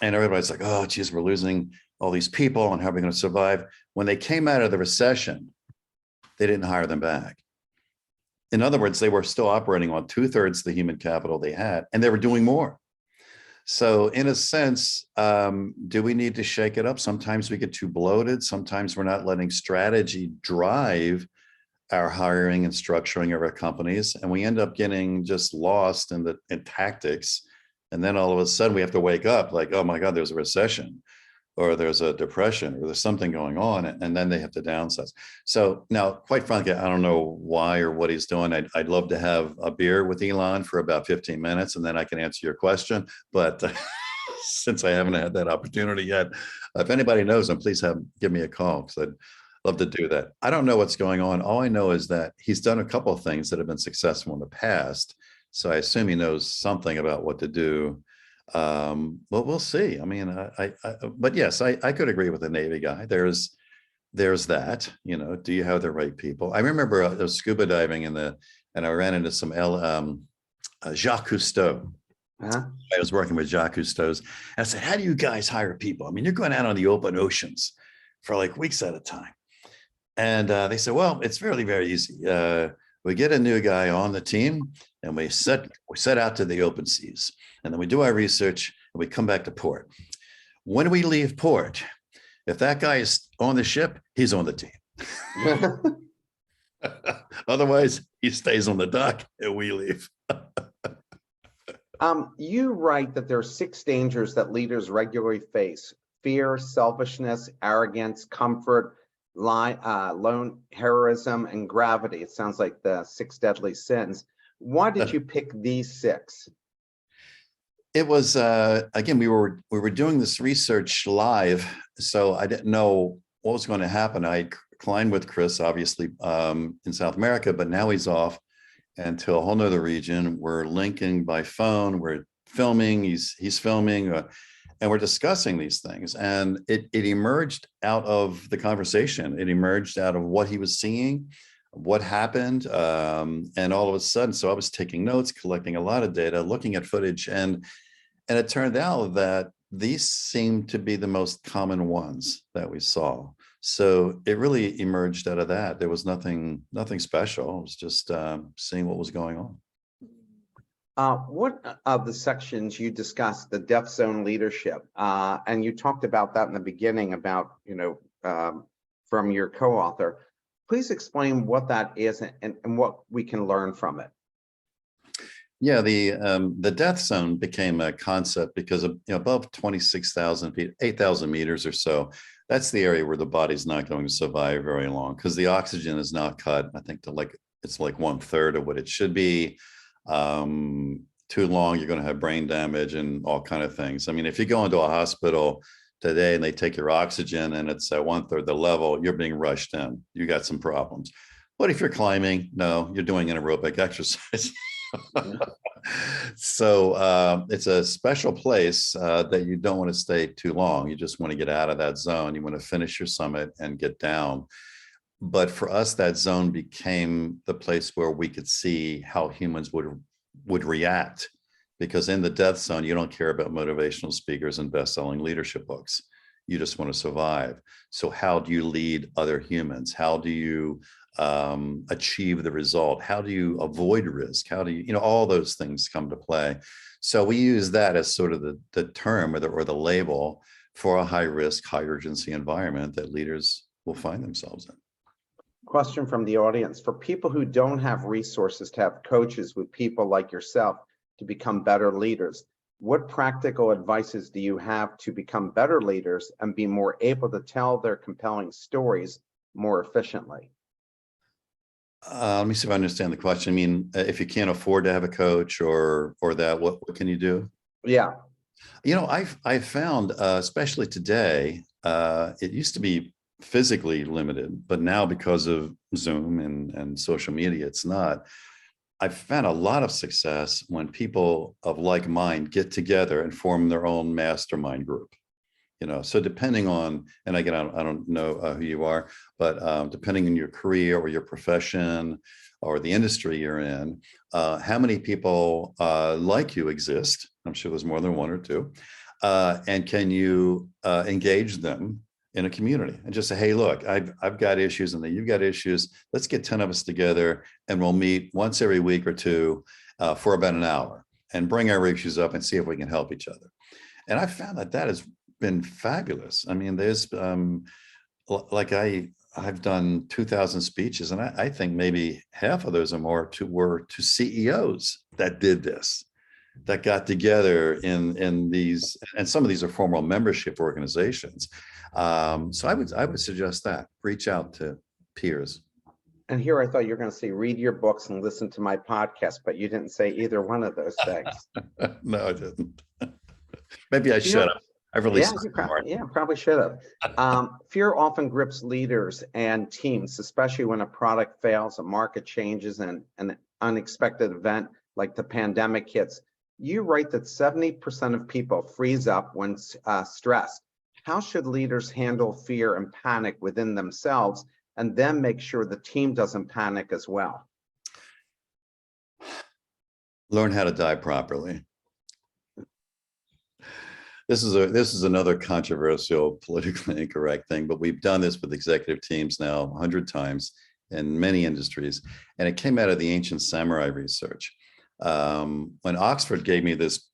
And everybody's like, oh, geez, we're losing all these people, and how are we going to survive? When they came out of the recession, they didn't hire them back. In other words, they were still operating on 2/3 the human capital they had, and they were doing more. So in a sense, do we need to shake it up? Sometimes we get too bloated. Sometimes we're not letting strategy drive our hiring and structuring of our companies, and we end up getting just lost in tactics. And then all of a sudden we have to wake up like, oh my God, there's a recession, or there's a depression, or there's something going on, and then they have to downsize. So now, quite frankly, I don't know why or what he's doing. I'd love to have a beer with Elon for about 15 minutes, and then I can answer your question. But since I haven't had that opportunity yet, if anybody knows him, please give me a call, because I'd love to do that. I don't know what's going on. All I know is that he's done a couple of things that have been successful in the past. So I assume he knows something about what to do. But we'll see. I mean, but yes, I could agree with the Navy guy. There's that, do you have the right people? I remember I was scuba diving and I ran into some Jacques Cousteau. Uh-huh. I was working with Jacques Cousteau's, and I said, how do you guys hire people? I mean, you're going out on the open oceans for like weeks at a time. And they said, well, it's really very easy. We get a new guy on the team, and we set out to the open seas, and then we do our research, and we come back to port. When we leave port, if that guy is on the ship, he's on the team. Otherwise, he stays on the dock and we leave. You write that there are 6 dangers that leaders regularly face: fear, selfishness, arrogance, comfort, lone heroism, and gravity. It sounds like the 6 deadly sins. Why did you pick these 6? It was again, we were doing this research live, so I didn't know what was going to happen. I climbed with Chris, obviously, in South America, but now he's off and to a whole nother region. We're linking by phone. We're filming. He's filming, and we're discussing these things. And it emerged out of the conversation. It emerged out of what he was seeing, what happened, and all of a sudden, so I was taking notes, collecting a lot of data, looking at footage, and it turned out that these seemed to be the most common ones that we saw. So it really emerged out of that. There was nothing special. It was just seeing what was going on. What of the sections you discussed, the death zone leadership, and you talked about that in the beginning about, from your co-author. Please explain what that is and what we can learn from it. Yeah, the death zone became a concept because of, above 26,000 feet, 8,000 meters or so, that's the area where the body's not going to survive very long because the oxygen is now cut, I think, to it's like 1/3 of what it should be. Too long, you're going to have brain damage and all kind of things. I mean, if you go into a hospital today and they take your oxygen and it's at 1/3 the level, you're being rushed in. You got some problems. But if you're climbing, no, you're doing an aerobic exercise. So it's a special place that you don't want to stay too long. You just want to get out of that zone. You want to finish your summit and get down. But for us, that zone became the place where we could see how humans would react, because in the death zone, you don't care about motivational speakers and best-selling leadership books. You just want to survive. So how do you lead other humans? How do you achieve the result? How do you avoid risk? How do you, all those things come to play. So we use that as sort of the term or the label for a high risk, high urgency environment that leaders will find themselves in. Question from the audience: for people who don't have resources to have coaches with people like yourself to become better leaders, what practical advices do you have to become better leaders and be more able to tell their compelling stories more efficiently? Let me see if I understand the question. I mean, if you can't afford to have a coach or that, what can you do? Yeah. I've found, especially today, it used to be physically limited, but now because of Zoom and social media, it's not. I've found a lot of success when people of like mind get together and form their own mastermind group. So depending on, and again, I don't know who you are, but depending on your career or your profession or the industry you're in, how many people like you exist? I'm sure there's more than one or two. And can you engage them in a community and just say, hey, look, I've got issues and then you've got issues. Let's get 10 of us together and we'll meet once every week or two for about an hour and bring our issues up and see if we can help each other. And I found that has been fabulous. I mean, there's like I've done 2,000 speeches, and I think maybe half of those or more were to CEOs that did this, that got together in these, and some of these are formal membership organizations. So I would suggest that reach out to peers. And here I thought you were going to say read your books and listen to my podcast, but you didn't say either one of those things. No, I didn't. Maybe I should have. I really probably should have. Fear often grips leaders and teams, especially when a product fails, a market changes, and an unexpected event like the pandemic hits. You write that 70% of people freeze up when stressed. How should leaders handle fear and panic within themselves, and then make sure the team doesn't panic as well? Learn how to die properly. This is another controversial, politically incorrect thing, but we've done this with executive teams now 100 times in many industries, and it came out of the ancient samurai research. When Oxford gave me this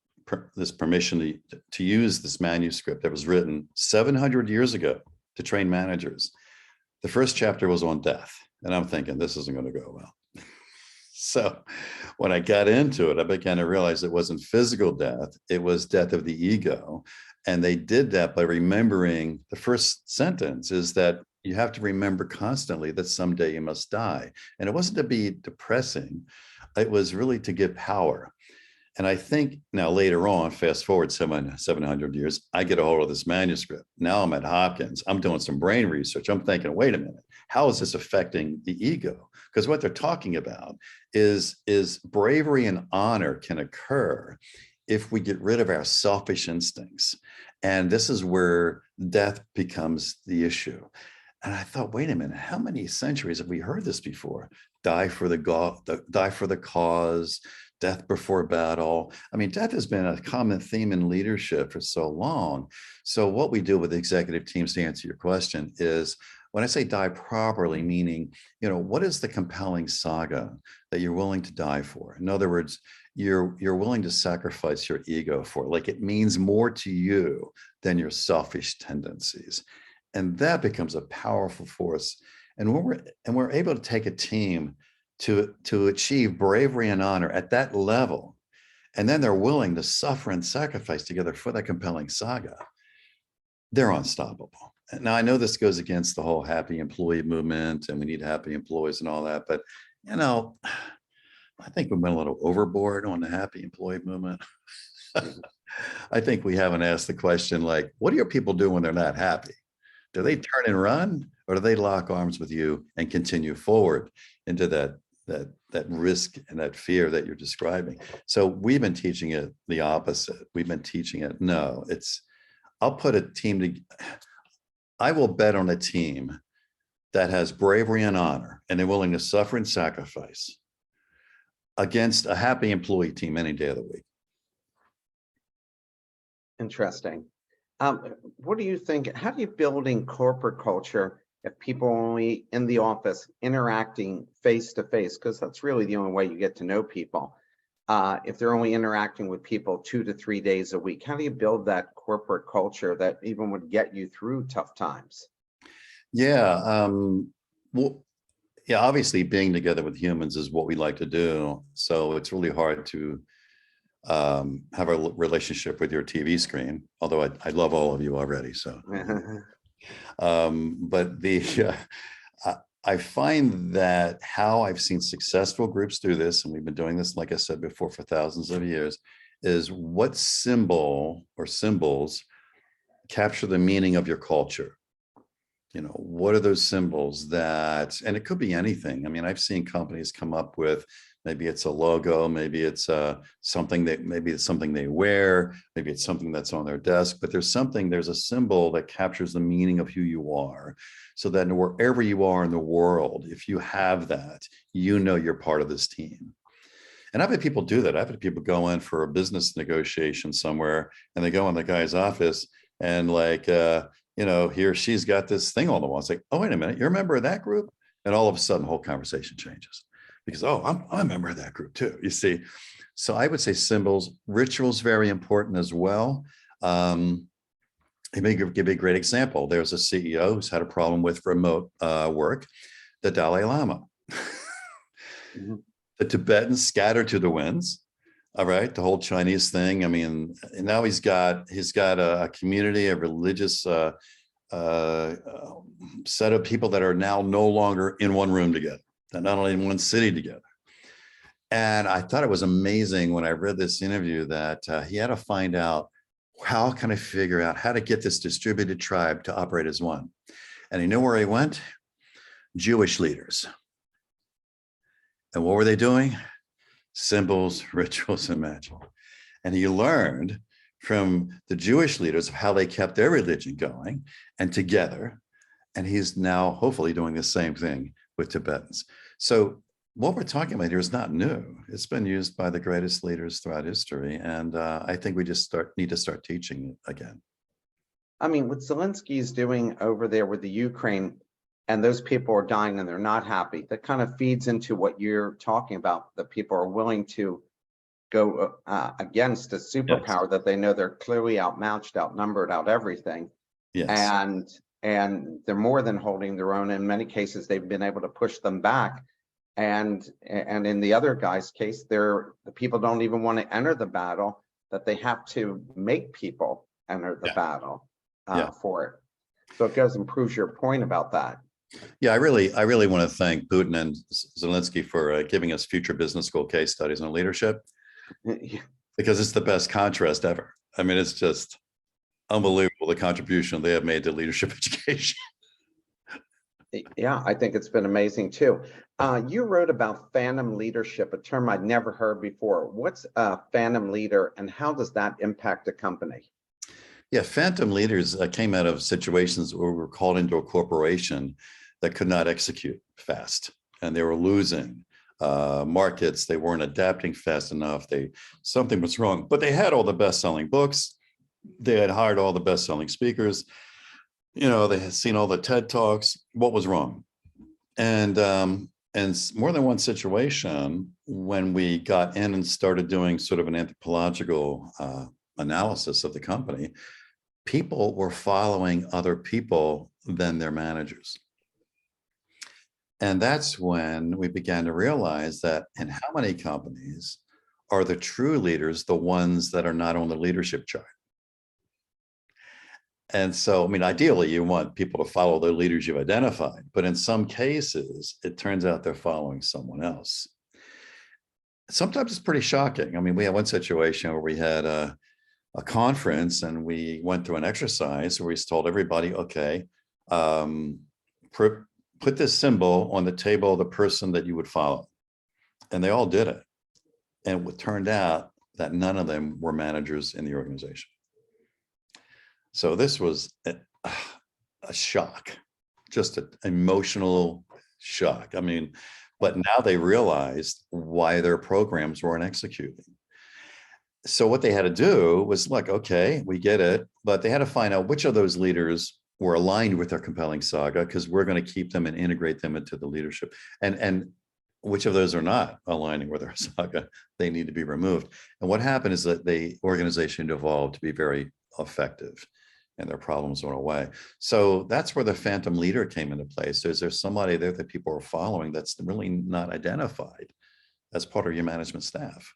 permission to use this manuscript that was written 700 years ago to train managers, The first chapter was on death. And I'm thinking, this isn't going to go well. So when I got into it, I began to realize it wasn't physical death, it was death of the ego. And they did that by remembering the first sentence is that you have to remember constantly that someday you must die. And it wasn't to be depressing, it was really to give power. And I think now later on, fast forward 700 years, I get a hold of this manuscript. Now I'm at Hopkins. I'm doing some brain research. I'm thinking, wait a minute, how is this affecting the ego? Because what they're talking about is bravery and honor can occur if we get rid of our selfish instincts. And this is where death becomes the issue. And I thought, wait a minute, how many centuries have we heard this before? Die for the cause, death before battle. I mean, death has been a common theme in leadership for so long. So what we do with the executive teams, to answer your question, is when I say die properly, meaning, what is the compelling saga that you're willing to die for? In other words, you're willing to sacrifice your ego for, like it means more to you than your selfish tendencies. And that becomes a powerful force. And when we're able to take a team to achieve bravery and honor at that level, and then they're willing to suffer and sacrifice together for that compelling saga, they're unstoppable. Now, I know this goes against the whole happy employee movement and we need happy employees and all that, but I think we went a little overboard on the happy employee movement. I think we haven't asked the question, like, what do your people do when they're not happy? Do they turn and run, or do they lock arms with you and continue forward into that risk and that fear that you're describing? So we've been teaching it the opposite. We've been teaching it, no, I'll put a team I will bet on a team that has bravery and honor, and they're willing to suffer and sacrifice against a happy employee team any day of the week. Interesting. What do you think? How do you build in corporate culture if people are only in the office interacting face to face? Because that's really the only way you get to know people. If they're only interacting with people 2 to 3 days a week, how do you build that corporate culture that even would get you through tough times? Yeah. Well, yeah, obviously being together with humans is what we like to do. So it's really hard to have a relationship with your TV screen, although I love all of you already. So, but I find that how I've seen successful groups do this, and we've been doing this, like I said before, for thousands of years, is what symbol or symbols capture the meaning of your culture. What are those symbols that, and it could be anything. I mean, I've seen companies come up with, maybe it's a logo, maybe it's something they wear, maybe it's something that's on their desk, but there's a symbol that captures the meaning of who you are, so that wherever you are in the world, if you have that, you're part of this team. And I've had people do that. I've had people go in for a business negotiation somewhere, and they go in the guy's office and he or she's got this thing on the wall. It's like, oh, wait a minute, you're a member of that group? And all of a sudden, the whole conversation changes because, oh, I'm a member of that group too, you see. So I would say symbols, rituals, very important as well. Let me give you a great example. There's a CEO who's had a problem with remote work, the Dalai Lama. Mm-hmm. The Tibetans scattered to the winds. All right, the whole Chinese thing. I mean, and now he's got a community, a religious set of people that are now no longer in one room together. They're not only in one city together. And I thought it was amazing when I read this interview that he had to find out, how can I figure out how to get this distributed tribe to operate as one? And you know where he went? Jewish leaders. And what were they doing? Symbols, rituals, and magic. And he learned from the Jewish leaders of how they kept their religion going and together. And he's now hopefully doing the same thing with Tibetans. So what we're talking about here is not new. It's been used by the greatest leaders throughout history. And I think we just need to start teaching it again. I mean, what Zelensky is doing over there with the Ukraine, and those people are dying and they're not happy, that kind of feeds into what you're talking about, that people are willing to go against a superpower. Yes. That they know they're clearly outmatched, outnumbered, out everything. Yes. And and they're more than holding their own. In many cases, they've been able to push them back. And in the other guy's case, the people don't even want to enter the battle, that they have to make people enter the battle for it. So it goes and proves your point about that. Yeah, I really want to thank Putin and Zelensky for giving us future business school case studies on leadership, because it's the best contrast ever. I mean, it's just unbelievable the contribution they have made to leadership education. Yeah, I think it's been amazing too. You wrote about phantom leadership, a term I'd never heard before. What's a phantom leader, and how does that impact a company? Yeah, phantom leaders came out of situations where we were called into a corporation that could not execute fast, and they were losing markets. They weren't adapting fast enough. Something was wrong, but they had all the best-selling books. They had hired all the best-selling speakers. You know, they had seen all the TED Talks. What was wrong? And more than one situation, when we got in and started doing sort of an anthropological analysis of the company, people were following other people than their managers. And that's when we began to realize that in how many companies are the true leaders the ones that are not on the leadership chart? And so, I mean, ideally, you want people to follow the leaders you've identified, but in some cases, it turns out they're following someone else. Sometimes it's pretty shocking. I mean, we had one situation where we had a conference and we went through an exercise where we told everybody, okay, put this symbol on the table of the person that you would follow. And they all did it. And it turned out that none of them were managers in the organization. So this was a shock, just an emotional shock. I mean, but now they realized why their programs weren't executing. So what they had to do was, look, okay, we get it, but they had to find out which of those leaders were aligned with their compelling saga, because we're going to keep them and integrate them into the leadership. And which of those are not aligning with our saga, they need to be removed. And what happened is that the organization evolved to be very effective and their problems went away. So that's where the phantom leader came into play. So is there somebody there that people are following that's really not identified as part of your management staff?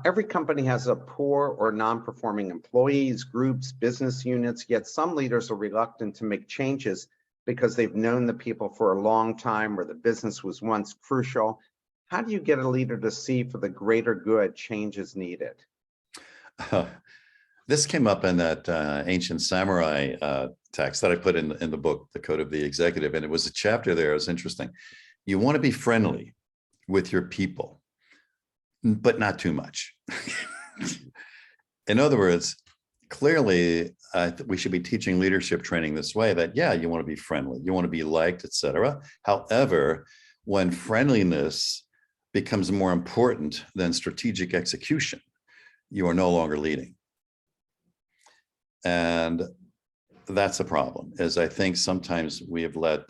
Every company has a poor or non-performing employees, groups, business units, yet some leaders are reluctant to make changes because they've known the people for a long time, or the business was once crucial. How do you get a leader to see for the greater good change is needed? This came up in that ancient samurai text that I put in the book, The Code of the Executive, and it was a chapter there. It was interesting. You want to be friendly with your people, but not too much. In other words, clearly, we should be teaching leadership training this way, that, yeah, you want to be friendly, you want to be liked, etc. However, when friendliness becomes more important than strategic execution, you are no longer leading. And that's a problem, is I think sometimes we have let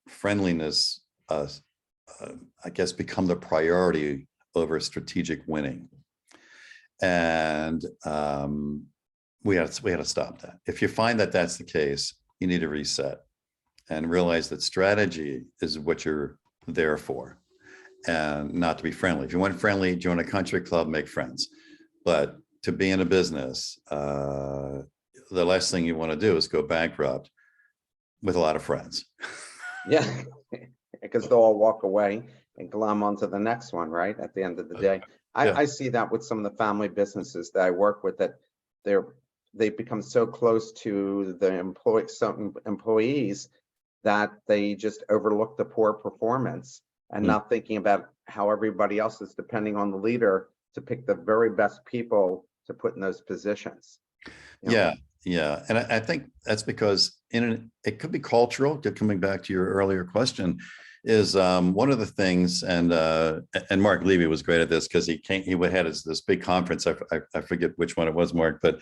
friendliness, I guess, become the priority over strategic winning. And we had to stop that. If you find that that's the case, you need to reset and realize that strategy is what you're there for, and not to be friendly. If you want friendly, join a country club, make friends. But to be in a business, the last thing you want to do is go bankrupt with a lot of friends. Yeah, because they'll all walk away and glom onto the next one, right? At the end of the day. I see that with some of the family businesses that I work with, that they've become so close to the some employees that they just overlook the poor performance and not thinking about how everybody else is depending on the leader to pick the very best people to put in those positions. Yeah. And I think that's because it could be cultural. Coming back to your earlier question, is one of the things, and Mark Levy was great at this, because he had this big conference. I forget which one it was, Mark, but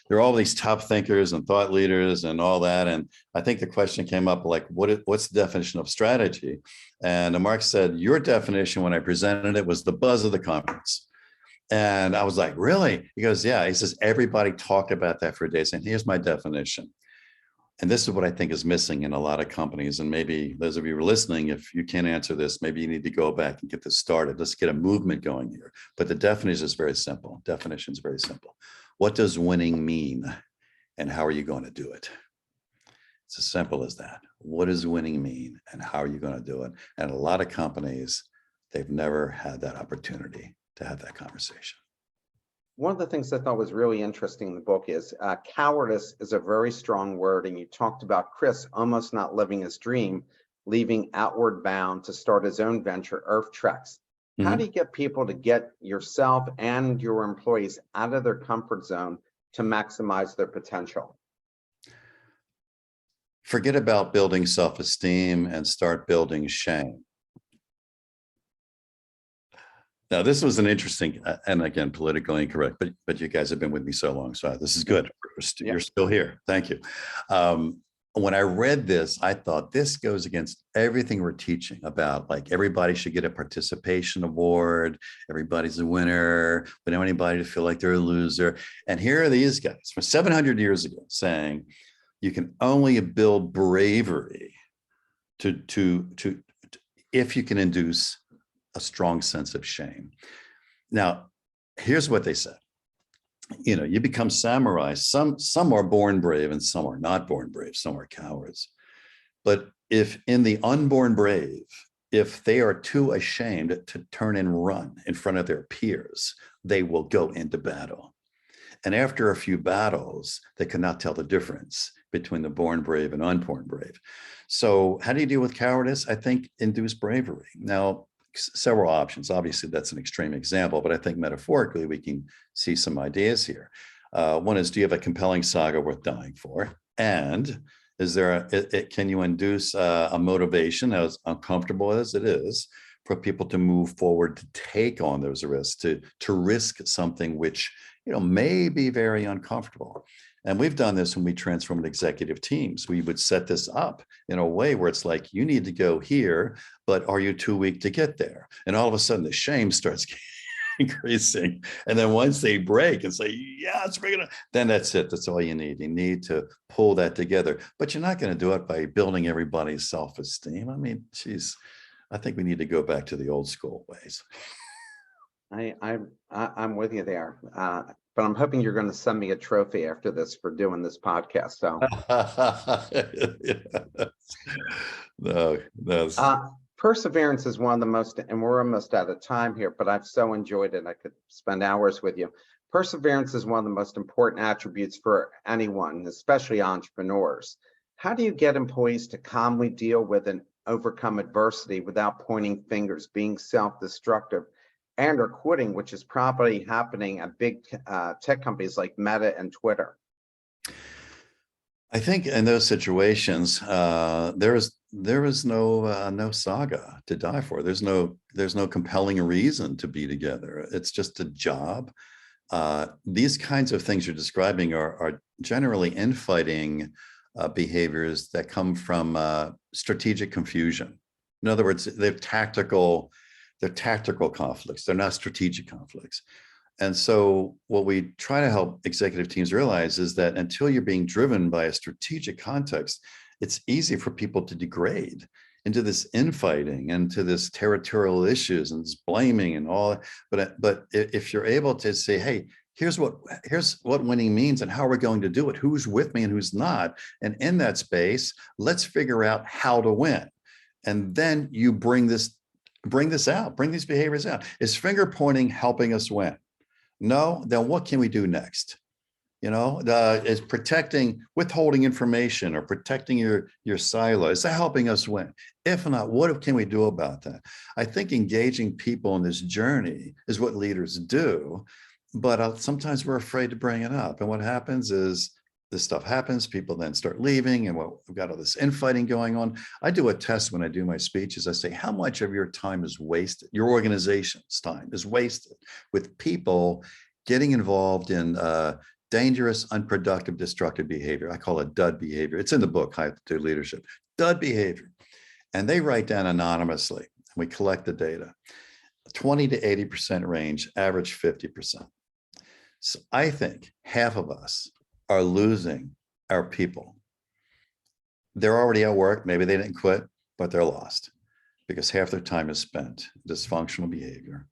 there are all these top thinkers and thought leaders and all that. And I think the question came up like, what's the definition of strategy? And Mark said, your definition when I presented it was the buzz of the conference. And I was like, really? He goes, yeah. He says, everybody talked about that for days. And here's my definition. And this is what I think is missing in a lot of companies. And maybe those of you who are listening, if you can't answer this, maybe you need to go back and get this started. Let's get a movement going here. But the definition is very simple. Definition is very simple. What does winning mean? And how are you going to do it? It's as simple as that. What does winning mean? And how are you going to do it? And a lot of companies, they've never had that opportunity to have that conversation. One of the things I thought was really interesting in the book is cowardice is a very strong word. And you talked about Chris almost not living his dream, leaving outward bound to start his own venture, Earth Treks. How do you get people to get yourself and your employees out of their comfort zone to maximize their potential? Forget about building self-esteem and start building shame. Now, this was an interesting, and again, politically incorrect, but you guys have been with me so long, so this is good. You're still here. Thank you. When I read this, I thought this goes against everything we're teaching about, like everybody should get a participation award, everybody's a winner, we don't want anybody to feel like they're a loser. And here are these guys from 700 years ago saying, you can only build bravery to if you can induce a strong sense of shame. Now, here's what they said. You know, you become samurai. Some are born brave and some are not born brave. Some are cowards. But if in the unborn brave, if they are too ashamed to turn and run in front of their peers, they will go into battle. And after a few battles, they cannot tell the difference between the born brave and unborn brave. So how do you deal with cowardice? I think induce bravery. Now, several options. Obviously, that's an extreme example, but I think metaphorically, we can see some ideas here. One is, do you have a compelling saga worth dying for? And is there can you induce a motivation, as uncomfortable as it is, for people to move forward, to take on those risks, to risk something which, you know, may be very uncomfortable. And we've done this when we transformed executive teams. We would set this up in a way where it's like, you need to go here, but are you too weak to get there? And all of a sudden the shame starts increasing. And then once they break and say, yeah, let's bring it up, then that's it. That's all you need. You need to pull that together. But you're not going to do it by building everybody's self-esteem. I mean, geez, I think we need to go back to the old school ways. I'm with you there. But I'm hoping you're going to send me a trophy after this for doing this podcast. So no, perseverance is one of the most, and we're almost out of time here, but I've so enjoyed it. I could spend hours with you. Perseverance is one of the most important attributes for anyone, especially entrepreneurs. How do you get employees to calmly deal with and overcome adversity without pointing fingers, being self-destructive, and or quitting, which is probably happening at big tech companies like Meta and Twitter? I think in those situations, there is no saga to die for. There's no compelling reason to be together. It's just a job. These kinds of things you're describing are generally infighting behaviors that come from strategic confusion. In other words, they're tactical conflicts. They're not strategic conflicts. And so what we try to help executive teams realize is that until you're being driven by a strategic context, it's easy for people to degrade into this infighting and to this territorial issues and this blaming and all. But if you're able to say, hey, here's what winning means and how we're going to do it, who's with me and who's not, and in that space, let's figure out how to win. And then you bring this out, bring these behaviors out. Is finger pointing helping us win? No, then what can we do next? You know, is withholding information or protecting your silo, is that helping us win? If not, what can we do about that? I think engaging people in this journey is what leaders do, but sometimes we're afraid to bring it up. And what happens is this stuff happens, people then start leaving, and we've got all this infighting going on. I do a test when I do my speeches. I say, how much of your time is wasted? Your organization's time is wasted with people getting involved in dangerous, unproductive, destructive behavior. I call it dud behavior. It's in the book, How to Do Leadership. Dud behavior. And they write down anonymously. We collect the data. 20 to 80% range, average 50%. So I think half of us are losing our people they're already at work. Maybe they didn't quit, but they're lost because half their time is spent dysfunctional behavior.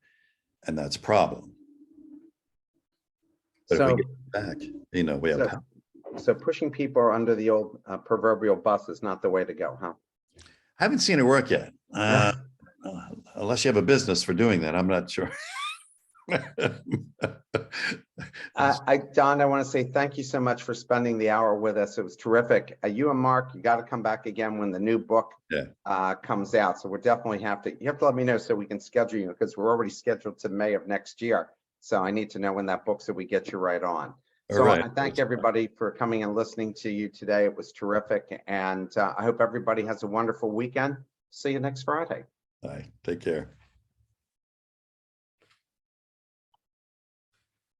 And that's a problem. But if we So, get back, we have so, power. so pushing people under the old proverbial bus is not the way to go, huh? I haven't seen it work yet. Unless you have a business for doing that, I'm not sure. Don, I want to say thank you so much for spending the hour with us. It was terrific. You and Mark, you got to come back again when the new book comes out. So we'll definitely you have to let me know so we can schedule you, because we're already scheduled to May of next year. So I need to know when that book so we get you right on. So I thank everybody for coming and listening to you today. It was terrific. And I hope everybody has a wonderful weekend. See you next Friday. Bye. Take care.